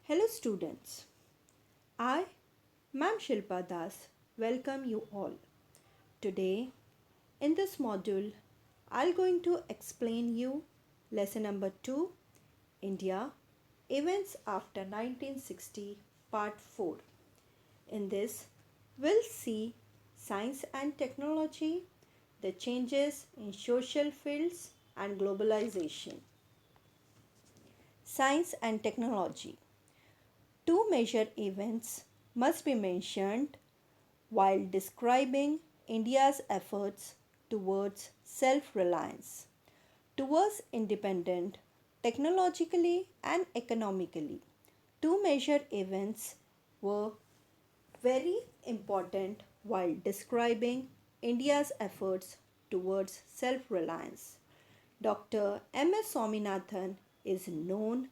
Hello students, I, Ma'am Shilpa Das, welcome you all. Today, in this module, I'll going to explain you lesson number 2, India, Events After 1960, Part 4. In this, we'll see science and technology, the changes in social fields and globalization. Science and technology. Two major events must be mentioned while describing India's efforts towards self reliance, towards independence technologically and economically. Two major events were very important while describing India's efforts towards self reliance. Dr. M.S. Swaminathan is known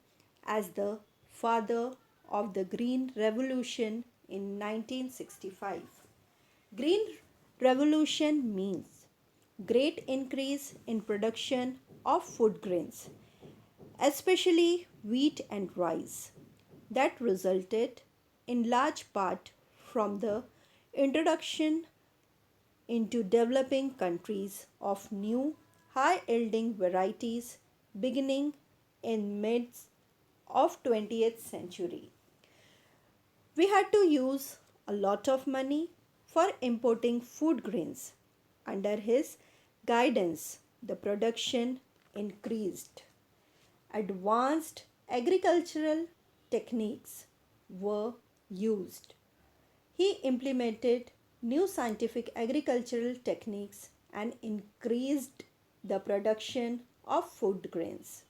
as the father of the Green Revolution in 1965. Green Revolution means great increase in production of food grains, especially wheat and rice, that resulted in large part from the introduction into developing countries of new high yielding varieties beginning in mid of 20th century. We had to use a lot of money for importing food grains. Under his guidance, the production increased. Advanced agricultural techniques were used. He implemented new scientific agricultural techniques and increased the production of food grains.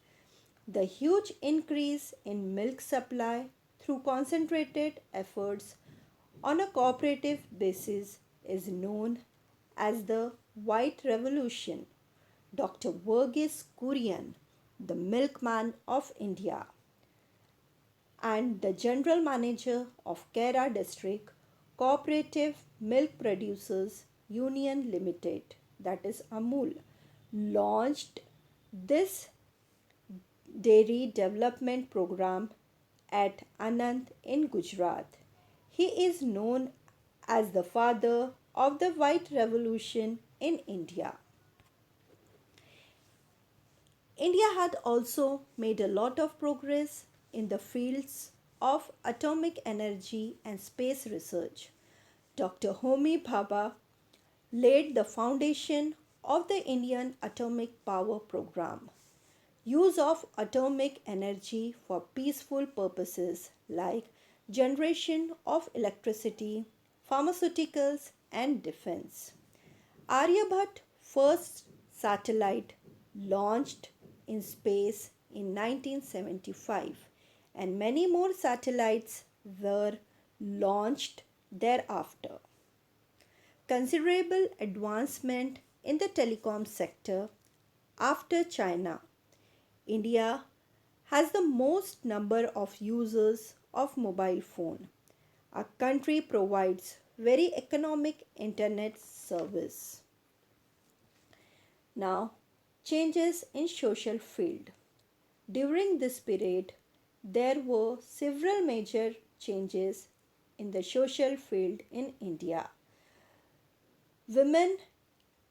The huge increase in milk supply through concentrated efforts on a cooperative basis is known as the White Revolution. Dr. Verghese Kurian, the milkman of India, and the general manager of Kera District Cooperative Milk Producers Union Limited, that is Amul, launched this dairy development program at Anand in Gujarat. He is known as the father of the White Revolution in India. India had also made a lot of progress in the fields of atomic energy and space research. Dr. Homi Bhabha laid the foundation of the Indian atomic power program. Use of atomic energy for peaceful purposes like generation of electricity, pharmaceuticals, and defense. Aryabhat first satellite launched in space in 1975 and many more satellites were launched thereafter. Considerable advancement in the telecom sector after China. India has the most number of users of mobile phone. Our country provides very economic internet service. Now, changes in social field. During this period, there were several major changes in the social field in India. Women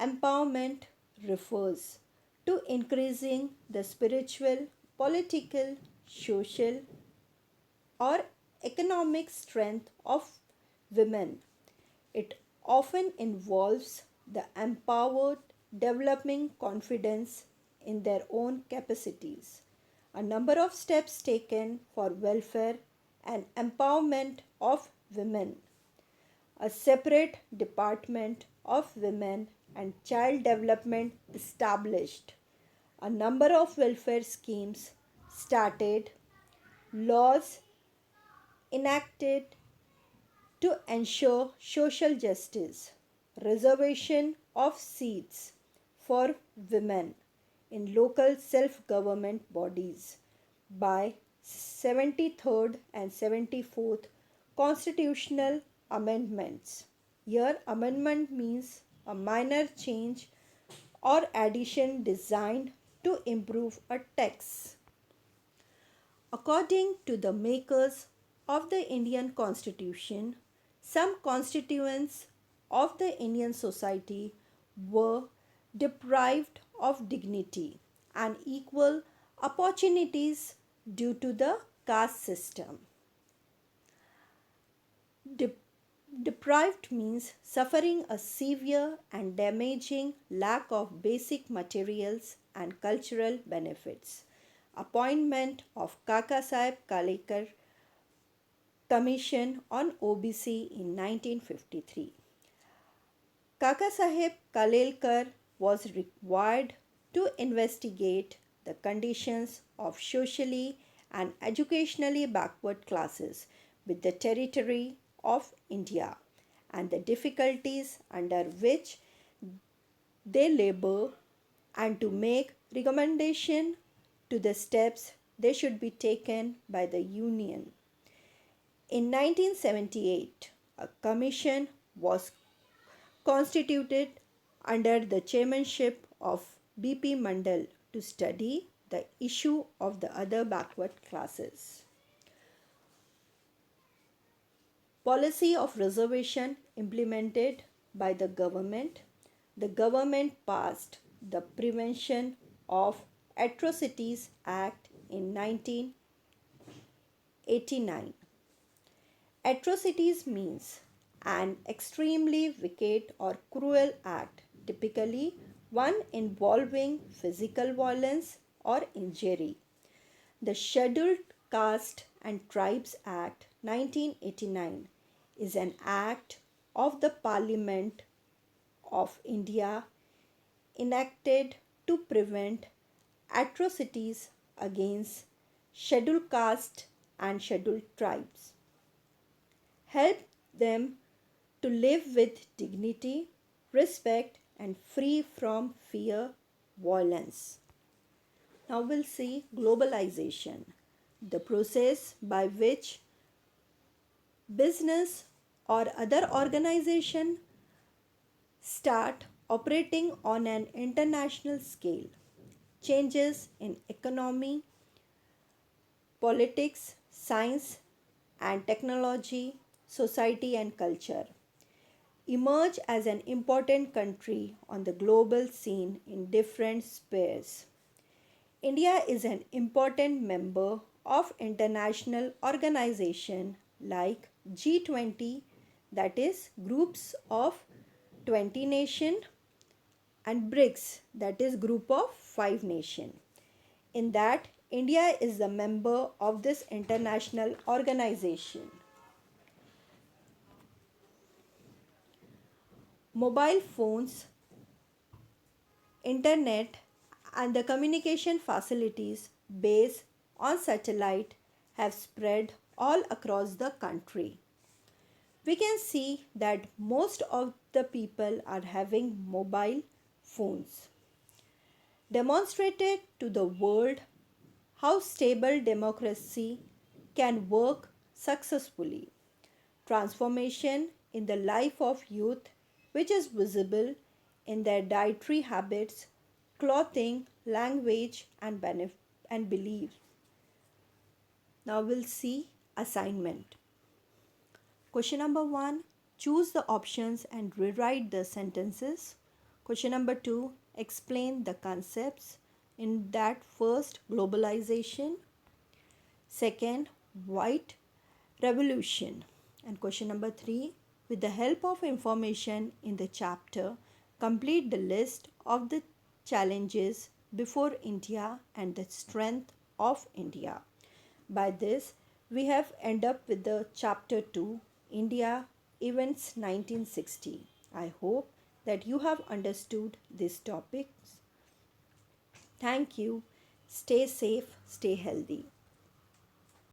empowerment refers to increasing the spiritual, political, social, or economic strength of women. It often involves the empowered developing confidence in their own capacities. A number of steps taken for welfare and empowerment of women. A separate department of women and child development established. A number of welfare schemes started, laws enacted to ensure social justice, reservation of seats for women in local self-government bodies by 73rd and 74th constitutional amendments. Here amendment means a minor change or addition designed to improve a text. According to the makers of the Indian Constitution, some constituents of the Indian society were deprived of dignity and equal opportunities due to the caste system. De- Deprived means suffering a severe and damaging lack of basic materials and cultural benefits. Appointment of Kaka Saheb Kalekar Commission on OBC in 1953. Kaka Saheb Kalelkar was required to investigate the conditions of socially and educationally backward classes with the territory of India and the difficulties under which they labor and to make recommendation to the steps they should be taken by the union. In 1978, a commission was constituted under the chairmanship of B.P. Mandal to study the issue of the other backward classes. Policy of reservation implemented by the government passed the Prevention of Atrocities Act in 1989. Atrocities means an extremely wicked or cruel act, typically one involving physical violence or injury. The Scheduled Caste and Tribes Act 1989 is an act of the Parliament of India enacted to prevent atrocities against scheduled caste and scheduled tribes, help them to live with dignity, respect, and free from fear, violence. Now we'll see globalization, the process by which business or other organization start operating on an international scale. Changes in economy, politics, science and technology, society and culture emerge as an important country on the global scene in different spheres. India is an important member of international organizations like G20, that is groups of 20 nations, and BRICS, that is group of 5 nations. In that, India is a member of this international organization. Mobile phones, internet, and the communication facilities based on satellite have spread all across the country. We can see that most of the people are having mobile phones, demonstrated to the world how stable democracy can work successfully. Transformation in the life of youth, which is visible in their dietary habits, clothing, language, and beliefs. Now we'll see assignment. Question number 1, choose the options and rewrite the sentences. Question number 2, explain the concepts in that. First, globalization. Second, white revolution. And question number 3, with the help of information in the chapter, complete the list of the challenges before India and the strength of India. By this, we have end up with the chapter 2, India Events 1960. I hope that you have understood these topics. Thank you. Stay safe, stay healthy.